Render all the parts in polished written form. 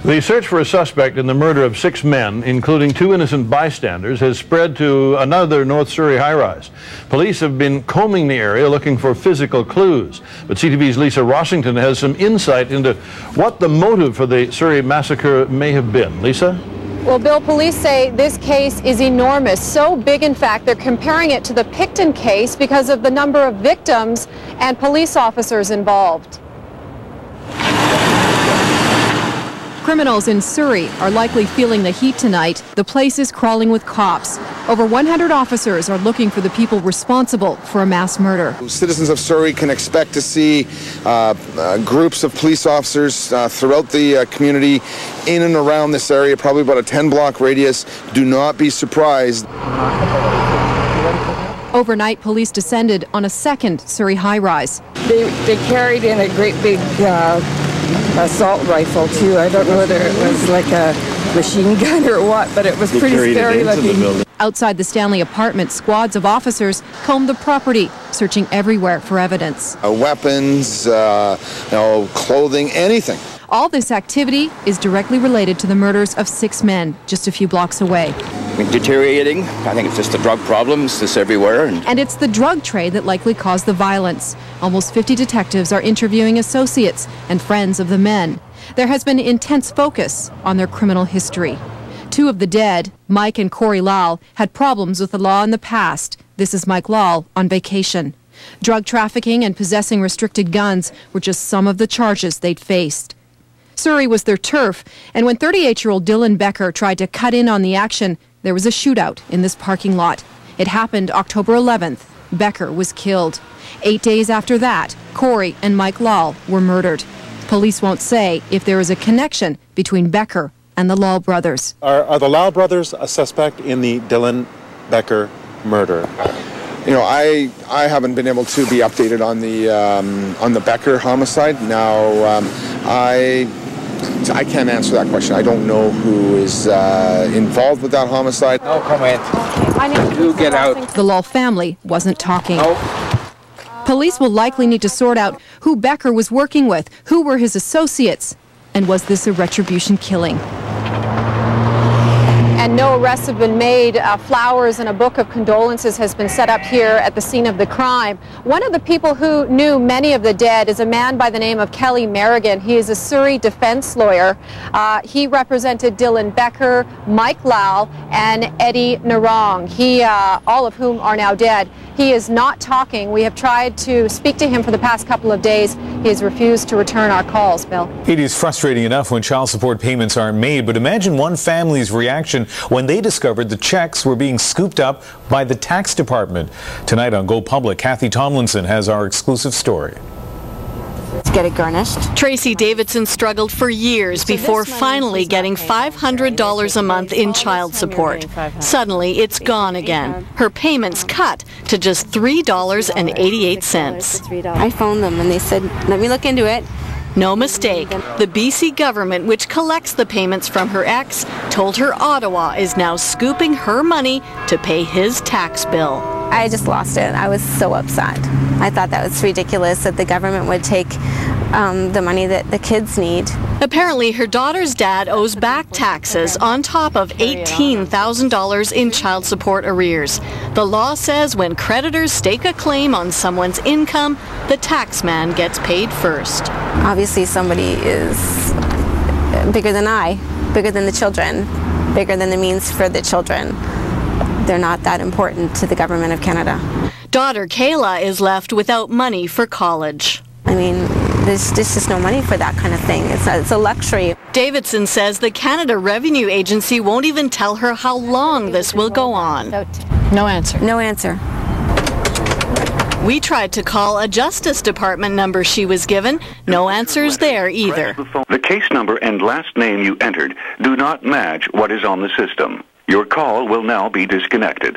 The search for a suspect in the murder of 6 men, including 2 innocent bystanders, has spread to another North Surrey high-rise. Police have been combing the area looking for physical clues. But CTV's Lisa Rossington has some insight into what the motive for the Surrey massacre may have been. Lisa? Well, Bill, police say this case is enormous. So big, in fact, they're comparing it to the Picton case because of the number of victims and police officers involved. Criminals in Surrey are likely feeling the heat tonight. The place is crawling with cops. Over 100 officers are looking for the people responsible for a mass murder. Citizens of Surrey can expect to see groups of police officers throughout the community in and around this area, probably about a 10-block radius. Do not be surprised. Overnight, police descended on a second Surrey high-rise. They carried in a great big assault rifle too. I don't know whether it was like a machine gun or what, but it was pretty scary looking. Outside the Stanley apartment, squads of officers combed the property, searching everywhere for evidence. Weapons, clothing, anything. All this activity is directly related to the murders of 6 men just a few blocks away. Deteriorating. I think it's just the drug problems, just everywhere. And it's the drug trade that likely caused the violence. Almost 50 detectives are interviewing associates and friends of the men. There has been intense focus on their criminal history. 2 of the dead, Mike and Corey Lal, had problems with the law in the past. This is Mike Lal on vacation. Drug trafficking and possessing restricted guns were just some of the charges they'd faced. Surrey was their turf, and when 38-year-old Dylan Becker tried to cut in on the action, there was a shootout in this parking lot. It happened October 11th. Becker was killed. 8 days after that, Corey and Mike Lal were murdered. Police won't say if there is a connection between Becker and the Lal brothers. Are the Lal brothers a suspect in the Dylan Becker murder? You know, I haven't been able to be updated on the Becker homicide. Now, I can't answer that question. I don't know who is involved with that homicide. No comment. You get out. The Lal family wasn't talking. Police will likely need to sort out who Becker was working with, who were his associates, and was this a retribution killing? And no arrests have been made. Flowers and a book of condolences has been set up here at the scene of the crime. One of the people who knew many of the dead is a man by the name of Kelly Merrigan. He is a Surrey defense lawyer. He represented Dylan Becker, Mike Lal, and Eddie Narong, all of whom are now dead. He is not talking. We have tried to speak to him for the past couple of days. He has refused to return our calls, Bill. It is frustrating enough when child support payments aren't made, but imagine one family's reaction when they discovered the checks were being scooped up by the tax department. Tonight on Go Public, Kathy Tomlinson has our exclusive story. Let's get it garnished. Tracy Davidson struggled for years before finally getting $500 a month in child support. Suddenly, it's gone again. Her payments cut to just $3.88. I phoned them and they said, let me look into it. No mistake. The BC government, which collects the payments from her ex, told her Ottawa is now scooping her money to pay his tax bill. I just lost it. I was so upset. I thought that was ridiculous that the government would take the money that the kids need. Apparently, her daughter's dad owes back taxes on top of $18,000 in child support arrears. The law says when creditors stake a claim on someone's income, the tax man gets paid first. Obviously, somebody is bigger than I, bigger than the children, bigger than the means for the children. They're not that important to the government of Canada. Daughter Kayla is left without money for college. I mean, there's just no money for that kind of thing. It's a luxury. Davidson says the Canada Revenue Agency won't even tell her how long this will go on. No answer. No answer. We tried to call a Justice Department number she was given. No answers there either. The case number and last name you entered do not match what is on the system. Your call will now be disconnected.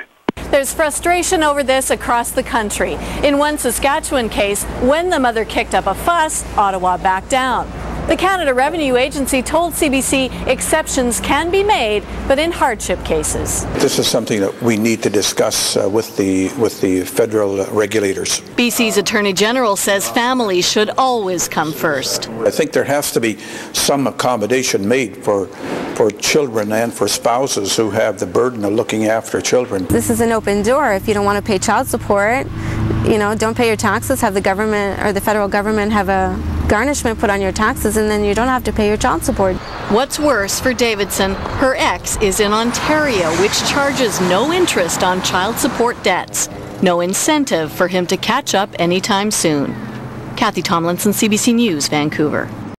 There's frustration over this across the country. In one Saskatchewan case, when the mother kicked up a fuss, Ottawa backed down. The Canada Revenue Agency told CBC exceptions can be made, but in hardship cases. This is something that we need to discuss with the federal regulators. BC's Attorney General says families should always come first. I think there has to be some accommodation made for children and for spouses who have the burden of looking after children. This is an open door. If you don't want to pay child support, don't pay your taxes, have the government or the federal government have a garnishment put on your taxes, and then you don't have to pay your child support. What's worse for Davidson, her ex is in Ontario, which charges no interest on child support debts. No incentive for him to catch up anytime soon. Kathy Tomlinson, CBC News, Vancouver.